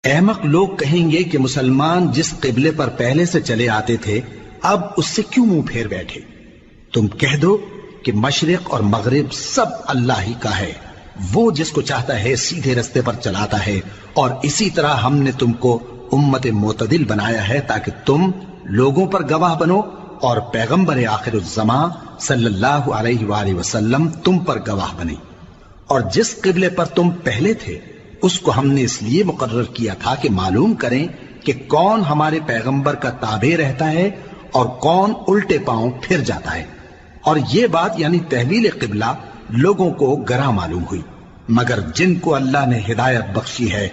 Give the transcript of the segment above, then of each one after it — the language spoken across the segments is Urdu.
احمق لوگ کہیں گے کہ مسلمان جس قبلے پر پہلے سے چلے آتے تھے اب اس سے کیوں منہ پھیر بیٹھے؟ تم کہہ دو کہ مشرق اور مغرب سب اللہ ہی کا ہے، وہ جس کو چاہتا ہے سیدھے رستے پر چلاتا ہے، اور اسی طرح ہم نے تم کو امت معتدل بنایا ہے تاکہ تم لوگوں پر گواہ بنو اور پیغمبر آخر الزمان صلی اللہ علیہ وآلہ وسلم تم پر گواہ بنے۔ اور جس قبلے پر تم پہلے تھے اس کو ہم نے اس لیے مقرر کیا تھا کہ معلوم کریں کہ کون ہمارے پیغمبر کا تابع رہتا ہے اور کون الٹے پاؤں پھر جاتا ہے۔ اور یہ بات یعنی تحویل قبلہ لوگوں کو گراں معلوم ہوئی، مگر جن کو اللہ نے ہدایت بخشی ہے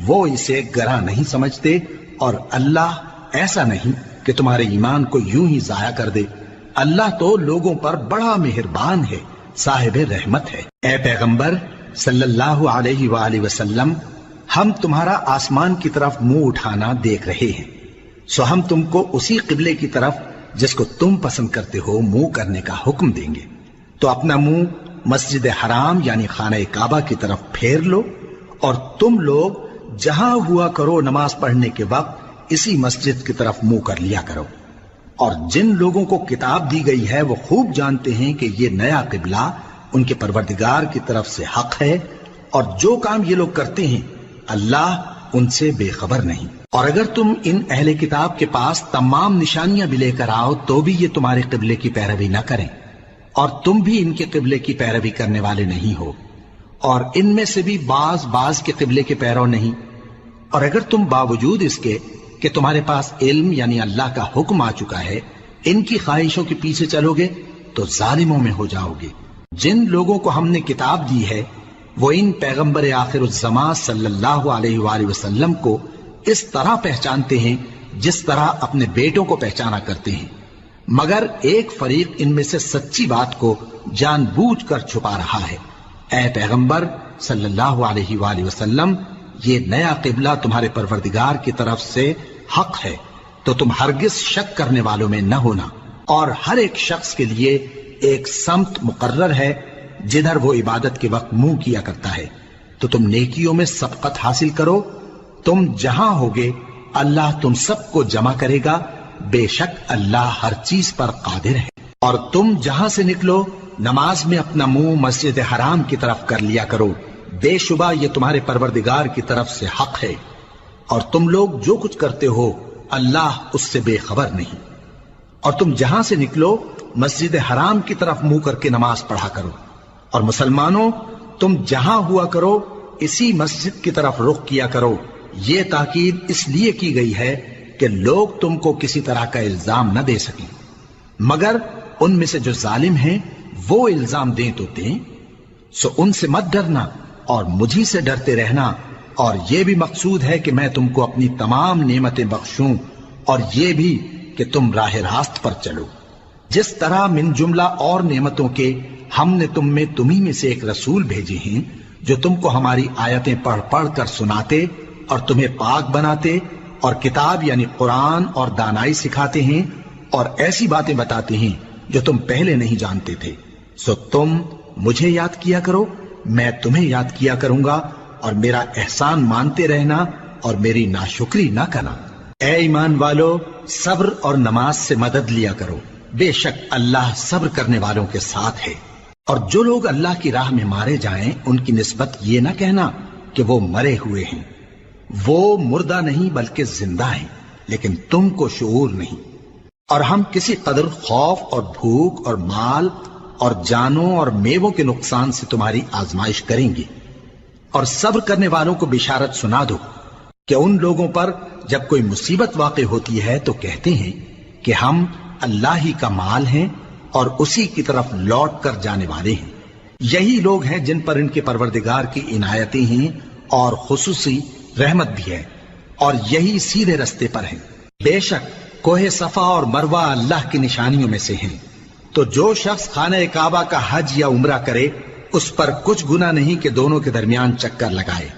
وہ اسے گراں نہیں سمجھتے، اور اللہ ایسا نہیں کہ تمہارے ایمان کو یوں ہی ضائع کر دے۔ اللہ تو لوگوں پر بڑا مہربان ہے، صاحب رحمت ہے۔ اے پیغمبر صلی اللہ علیہ وآلہ وسلم، ہم تمہارا آسمان کی طرف منہ اٹھانا دیکھ رہے ہیں، سو ہم تم کو اسی قبلے کی طرف جس کو تم پسند کرتے ہو منہ کرنے کا حکم دیں گے۔ تو اپنا منہ مسجد حرام یعنی خانہ کعبہ کی طرف پھیر لو، اور تم لوگ جہاں ہوا کرو نماز پڑھنے کے وقت اسی مسجد کی طرف منہ کر لیا کرو۔ اور جن لوگوں کو کتاب دی گئی ہے وہ خوب جانتے ہیں کہ یہ نیا قبلہ ان کے پروردگار کی طرف سے حق ہے، اور جو کام یہ لوگ کرتے ہیں اللہ ان سے بے خبر نہیں۔ اور اگر تم ان اہل کتاب کے پاس تمام نشانیاں بھی لے کر آؤ تو بھی یہ تمہارے قبلے کی پیروی نہ کریں، اور تم بھی ان کے قبلے کی پیروی کرنے والے نہیں ہو، اور ان میں سے بھی بعض کے قبلے کے پیرو نہیں۔ اور اگر تم باوجود اس کے کہ تمہارے پاس علم یعنی اللہ کا حکم آ چکا ہے ان کی خواہشوں کے پیچھے چلو گے تو ظالموں میں ہو جاؤ گے۔ جن لوگوں کو ہم نے کتاب دی ہے وہ ان پیغمبر آخر الزمان صلی اللہ علیہ وآلہ وسلم کو اس طرح پہچانتے ہیں جس طرح اپنے بیٹوں کو پہچانا کرتے ہیں، مگر ایک فریق ان میں سے سچی بات کو جان بوجھ کر چھپا رہا ہے۔ اے پیغمبر صلی اللہ علیہ وآلہ وسلم، یہ نیا قبلہ تمہارے پروردگار کی طرف سے حق ہے، تو تم ہرگز شک کرنے والوں میں نہ ہونا، اور ہر ایک شخص کے لیے ایک سمت مقرر ہے جدھر وہ عبادت کے وقت منہ کیا کرتا ہے، تو تم نیکیوں میں سبقت حاصل کرو۔ تم جہاں ہوگے اللہ تم سب کو جمع کرے گا، بے شک اللہ ہر چیز پر قادر ہے۔ اور تم جہاں سے نکلو نماز میں اپنا منہ مسجد حرام کی طرف کر لیا کرو، بے شبہ یہ تمہارے پروردگار کی طرف سے حق ہے، اور تم لوگ جو کچھ کرتے ہو اللہ اس سے بے خبر نہیں۔ اور تم جہاں سے نکلو مسجد حرام کی طرف منہ کر کے نماز پڑھا کرو، اور مسلمانوں تم جہاں ہوا کرو اسی مسجد کی طرف رخ کیا کرو۔ یہ تاکید اس لیے کی گئی ہے کہ لوگ تم کو کسی طرح کا الزام نہ دے سکیں، مگر ان میں سے جو ظالم ہیں وہ الزام دیں تو دیں، سو ان سے مت ڈرنا اور مجھی سے ڈرتے رہنا، اور یہ بھی مقصود ہے کہ میں تم کو اپنی تمام نعمتیں بخشوں، اور یہ بھی کہ تم راہ راست پر چلو۔ جس طرح من جملہ اور نعمتوں کے ہم نے تمہیں میں سے ایک رسول بھیجے ہیں جو تم کو ہماری آیتیں پڑھ پڑھ کر سناتے اور تمہیں پاک بناتے، اور کتاب یعنی قرآن اور دانائی سکھاتے ہیں، اور ایسی باتیں بتاتے ہیں جو تم پہلے نہیں جانتے تھے، سو تم مجھے یاد کیا کرو، میں تمہیں یاد کیا کروں گا، اور میرا احسان مانتے رہنا اور میری ناشکری نہ کرنا۔ اے ایمان والو، صبر اور نماز سے مدد لیا کرو، بے شک اللہ صبر کرنے والوں کے ساتھ ہے۔ اور جو لوگ اللہ کی راہ میں مارے جائیں ان کی نسبت یہ نہ کہنا کہ وہ مرے ہوئے ہیں، وہ مردہ نہیں بلکہ زندہ ہیں، لیکن تم کو شعور نہیں۔ اور ہم کسی قدر خوف اور بھوک اور مال اور جانوں اور میووں کے نقصان سے تمہاری آزمائش کریں گے، اور صبر کرنے والوں کو بشارت سنا دو کہ ان لوگوں پر جب کوئی مصیبت واقع ہوتی ہے تو کہتے ہیں کہ ہم اللہ ہی کا مال ہیں اور اسی کی طرف لوٹ کر جانے والے ہیں۔ یہی لوگ ہیں جن پر ان کے پروردگار کی عنایتیں ہیں اور خصوصی رحمت بھی ہے، اور یہی سیدھے رستے پر ہیں۔ بے شک کوہ صفا اور مروہ اللہ کی نشانیوں میں سے ہیں، تو جو شخص خانہ کعبہ کا حج یا عمرہ کرے اس پر کچھ گناہ نہیں کہ دونوں کے درمیان چکر لگائے۔